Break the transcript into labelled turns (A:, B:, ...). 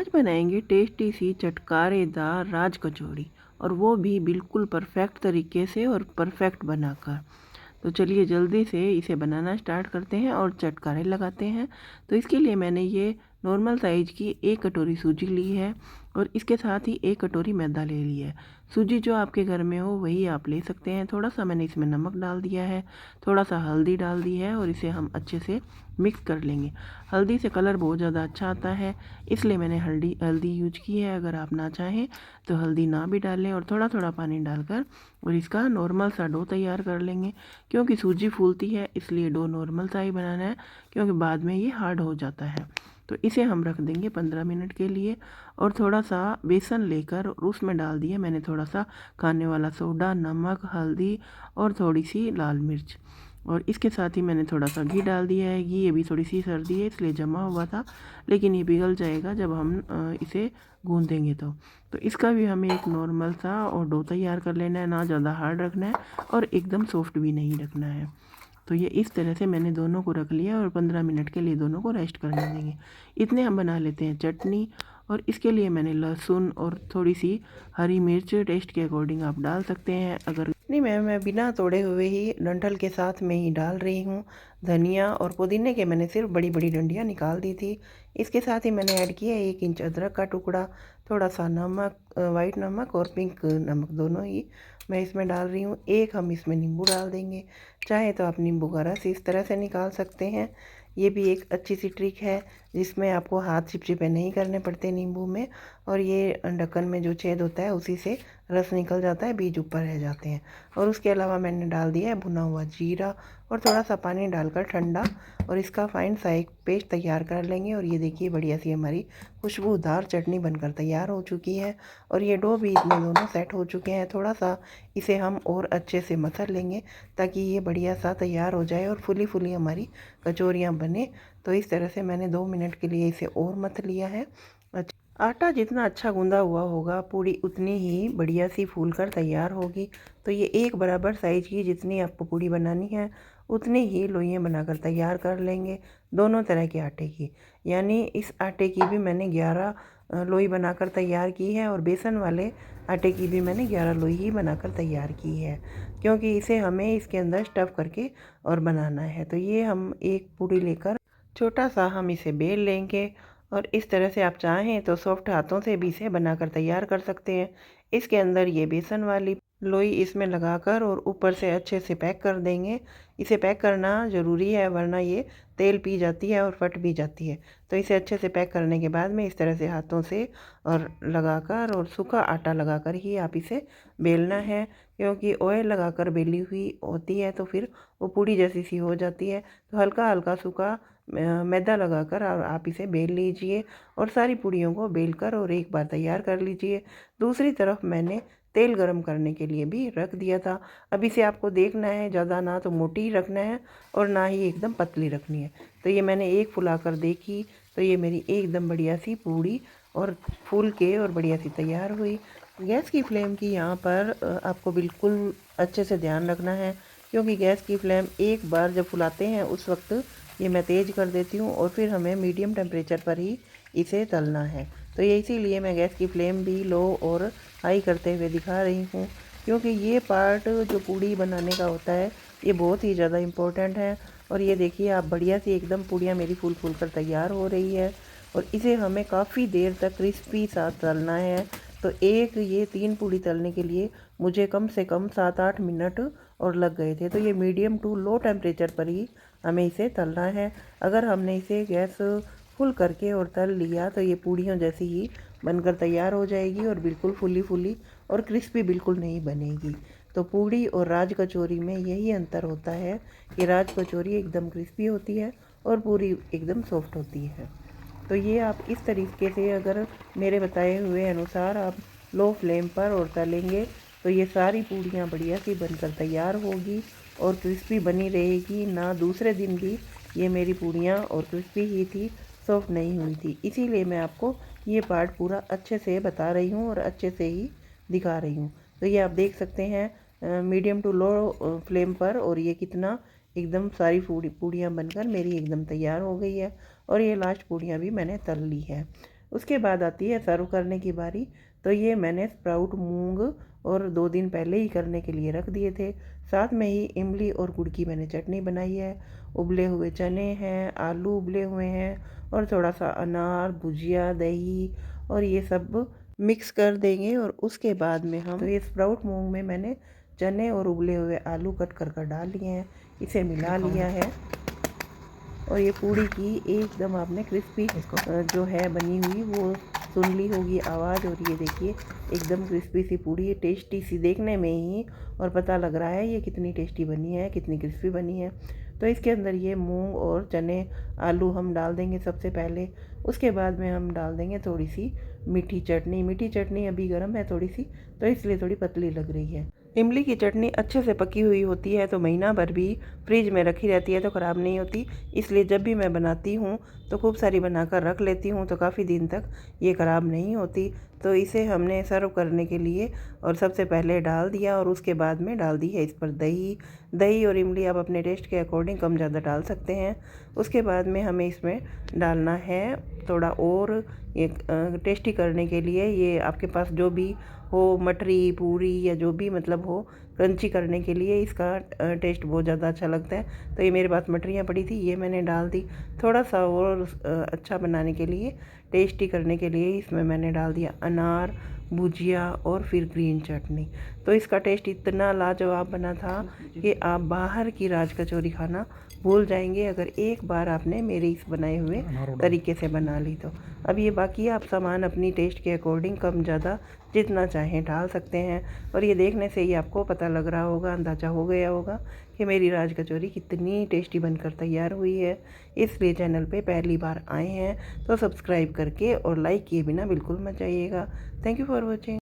A: आज बनाएंगे टेस्टी सी चटकारेदार राज कचौड़ी, और वो भी बिल्कुल परफेक्ट तरीके से और परफेक्ट बनाकर। तो चलिए जल्दी से इसे बनाना स्टार्ट करते हैं और चटकारे लगाते हैं। तो इसके लिए मैंने ये नॉर्मल साइज़ की 1 कटोरी सूजी ली है और इसके साथ ही 1 कटोरी मैदा ले लिया है। सूजी जो आपके घर में हो वही आप ले सकते हैं। थोड़ा सा मैंने इसमें नमक डाल दिया है, थोड़ा सा हल्दी डाल दी है और इसे हम अच्छे से मिक्स कर लेंगे। हल्दी से कलर बहुत ज़्यादा अच्छा आता है, इसलिए मैंने हल्दी यूज की है। अगर आप ना चाहें तो हल्दी ना भी डालें और थोड़ा थोड़ा पानी डालकर और इसका नॉर्मल सा डो तैयार कर लेंगे। क्योंकि सूजी फूलती है इसलिए डो नॉर्मल सा ही बनाना है, क्योंकि बाद में ये हार्ड हो जाता है। तो इसे हम रख देंगे 15 मिनट के लिए। और थोड़ा सा बेसन लेकर उसमें डाल दिया मैंने थोड़ा सा खाने वाला सोडा, नमक, हल्दी और थोड़ी सी लाल मिर्च। और इसके साथ ही मैंने थोड़ा सा घी डाल दिया है। घी अभी थोड़ी सी सर्दी है इसलिए जमा हुआ था, लेकिन ये पिघल जाएगा जब हम इसे गूंदेंगे। तो इसका भी हमें एक नॉर्मल सा और डो तैयार कर लेना है, ना ज़्यादा हार्ड रखना है और एकदम सॉफ्ट भी नहीं रखना है। तो ये इस तरह से मैंने दोनों को रख लिया और 15 मिनट के लिए दोनों को रेस्ट करने देंगे। इतने हम बना लेते हैं चटनी। और इसके लिए मैंने लहसुन और थोड़ी सी हरी मिर्च टेस्ट के अकॉर्डिंग आप डाल सकते हैं। अगर नहीं, मैं बिना तोड़े हुए ही डंठल के साथ में ही डाल रही हूँ। धनिया और पुदीने के मैंने सिर्फ बड़ी बड़ी डंडियाँ निकाल दी थी। इसके साथ ही मैंने ऐड किया 1 इंच अदरक का टुकड़ा, थोड़ा सा नमक, वाइट नमक और पिंक नमक दोनों ही मैं इसमें डाल रही हूँ। एक हम इसमें नींबू डाल देंगे, चाहे तो आप नींबू का रस इस तरह से निकाल सकते हैं। ये भी एक अच्छी सी ट्रिक है जिसमें आपको हाथ चिपचिपे नहीं करने पड़ते नींबू में। और ये ढक्कन में जो छेद होता है उसी से रस निकल जाता है, बीज ऊपर रह जाते हैं। और उसके अलावा मैंने डाल दिया है भुना हुआ जीरा और थोड़ा सा पानी डालकर ठंडा, और इसका फाइन सा एक पेस्ट तैयार कर लेंगे। और ये देखिए बढ़िया सी हमारी खुशबूदार चटनी बनकर तैयार हो चुकी है। और ये डो भी इसमें दोनों सेट हो चुके हैं। थोड़ा सा इसे हम और अच्छे से मसल लेंगे ताकि ये बढ़िया सा तैयार हो जाए और फुली फुली हमारी कचौरियाँ बने। तो इस तरह से मैंने 2 मिनट के लिए इसे और मथ लिया है। आटा जितना अच्छा गूंदा हुआ होगा पूड़ी उतनी ही बढ़िया सी फूल कर तैयार होगी। तो ये एक बराबर साइज की जितनी आपको पूड़ी बनानी है उतनी ही लोइयाँ बनाकर तैयार कर लेंगे, दोनों तरह के आटे की। यानी इस आटे की भी मैंने 11 लोई बनाकर तैयार की है और बेसन वाले आटे की भी मैंने 11 लोई ही बनाकर तैयार की है, क्योंकि इसे हमें इसके अंदर स्टफ़ करके और बनाना है। तो ये हम एक पूड़ी लेकर छोटा सा हम इसे बेल लेंगे और इस तरह से आप चाहें तो सॉफ्ट हाथों से भी इसे बनाकर तैयार कर सकते हैं। इसके अंदर ये बेसन वाली लोई इसमें लगाकर और ऊपर से अच्छे से पैक कर देंगे। इसे पैक करना ज़रूरी है वरना ये तेल पी जाती है और फट भी जाती है। तो इसे अच्छे से पैक करने के बाद में इस तरह से हाथों से और लगाकर और सूखा आटा लगाकर ही आप इसे बेलना है, क्योंकि ऑयल लगाकर बेली हुई होती है तो फिर वो पूड़ी जैसी सी हो जाती है। तो हल्का हल्का सूखा मैदा लगाकर और आप इसे बेल लीजिए और सारी पूड़ियों को बेलकर और एक बार तैयार कर लीजिए। दूसरी तरफ मैंने तेल गरम करने के लिए भी रख दिया था। अब इसे आपको देखना है, ज़्यादा ना तो मोटी रखना है और ना ही एकदम पतली रखनी है। तो ये मैंने एक फुला कर देखी तो ये मेरी एकदम बढ़िया सी पूड़ी और फूल के और बढ़िया सी तैयार हुई। गैस की फ्लेम की यहाँ पर आपको बिल्कुल अच्छे से ध्यान रखना है, क्योंकि गैस की फ्लेम एक बार जब फुलाते हैं उस वक्त ये मैं तेज़ कर देती हूँ और फिर हमें मीडियम टेम्परेचर पर ही इसे तलना है। तो ये इसीलिए मैं गैस की फ्लेम भी लो और हाई करते हुए दिखा रही हूँ, क्योंकि ये पार्ट जो पूड़ी बनाने का होता है ये बहुत ही ज़्यादा इम्पोर्टेंट है। और ये देखिए आप बढ़िया सी एकदम पूड़ियाँ मेरी फूल फूल कर तैयार हो रही है और इसे हमें काफ़ी देर तक क्रिस्पी सा तलना है। तो एक ये 3 पूड़ी तलने के लिए मुझे कम से कम 7-8 मिनट और लग गए थे। तो ये मीडियम टू लो टेम्परेचर पर ही हमें इसे तलना है। अगर हमने इसे गैस फुल करके और तल लिया तो ये पूड़ियों जैसी ही बनकर तैयार हो जाएगी और बिल्कुल फुली फुली और क्रिस्पी बिल्कुल नहीं बनेगी। तो पूड़ी और राज कचौरी में यही अंतर होता है कि राज कचौरी एकदम क्रिस्पी होती है और पूरी एकदम सॉफ्ट होती है। तो ये आप इस तरीके से अगर मेरे बताए हुए अनुसार आप लो फ्लेम पर और तलेंगे तो ये सारी पूड़ियाँ बढ़िया सी बनकर तैयार होगी और क्रिस्पी बनी रहेगी। ना दूसरे दिन भी ये मेरी पूड़ियाँ और क्रिस्पी ही थी, सॉफ्ट नहीं हुई थी। इसीलिए मैं आपको ये पार्ट पूरा अच्छे से बता रही हूँ और अच्छे से ही दिखा रही हूँ। तो ये आप देख सकते हैं मीडियम टू लो फ्लेम पर, और ये कितना एकदम सारी पूड़ियाँ बनकर मेरी एकदम तैयार हो गई है। और ये लास्ट पूड़ियाँ भी मैंने तल ली है। उसके बाद आती है सर्व करने की बारी। तो ये मैंने स्प्राउट मूंग और 2 दिन पहले ही करने के लिए रख दिए थे। साथ में ही इमली और गुड़ की मैंने चटनी बनाई है, उबले हुए चने हैं, आलू उबले हुए हैं और थोड़ा सा अनार, भुजिया, दही और ये सब मिक्स कर देंगे। और उसके बाद में हम तो ये स्प्राउट मूंग में मैंने चने और उबले हुए आलू कट कर डाल लिए हैं, इसे मिला लिया है। और ये पूड़ी की एकदम आपने क्रिस्पी जो है बनी हुई वो सुन ली होगी आवाज़। और ये देखिए एकदम क्रिस्पी सी पूड़ी, टेस्टी सी देखने में ही, और पता लग रहा है ये कितनी टेस्टी बनी है, कितनी क्रिस्पी बनी है। तो इसके अंदर ये मूंग और चने, आलू हम डाल देंगे सबसे पहले। उसके बाद में हम डाल देंगे थोड़ी सी मीठी चटनी। मीठी चटनी अभी गर्म है थोड़ी सी, तो इसलिए थोड़ी पतली लग रही है। इमली की चटनी अच्छे से पकी हुई होती है तो महीना भर भी फ्रिज में रखी रहती है तो ख़राब नहीं होती। इसलिए जब भी मैं बनाती हूँ तो खूब सारी बनाकर रख लेती हूँ, तो काफ़ी दिन तक ये ख़राब नहीं होती। तो इसे हमने सर्व करने के लिए और सबसे पहले डाल दिया और उसके बाद में डाल दी है इस पर दही। दही और इमली आप अपने टेस्ट के अकॉर्डिंग कम ज़्यादा डाल सकते हैं। उसके बाद में हमें इसमें डालना है थोड़ा और ये टेस्टी करने के लिए, ये आपके पास जो भी हो, मटरी, पूरी या जो भी मतलब हो, क्रंची करने के लिए इसका टेस्ट बहुत ज़्यादा अच्छा लगता है। तो ये मेरे पास मटरियाँ पड़ी थी, ये मैंने डाल दी। थोड़ा सा और अच्छा बनाने के लिए, टेस्टी करने के लिए इसमें मैंने डाल दिया अनार, भुजिया और फिर ग्रीन चटनी। तो इसका टेस्ट इतना लाजवाब बना था कि आप बाहर की राज कचौरी खाना भूल जाएंगे अगर एक बार आपने मेरे इस बनाए हुए तरीके से बना ली तो। अब ये बाकी आप सामान अपनी टेस्ट के अकॉर्डिंग कम ज़्यादा जितना चाहें डाल सकते हैं। और ये देखने से ही आपको पता लग रहा होगा, अंदाज़ा हो गया होगा कि मेरी राज कचौरी कितनी टेस्टी बनकर तैयार हुई है। इसलिए चैनल पे पहली बार आए हैं तो सब्सक्राइब करके और लाइक किए बिना बिल्कुल मत जाइएगा। Thank you for watching.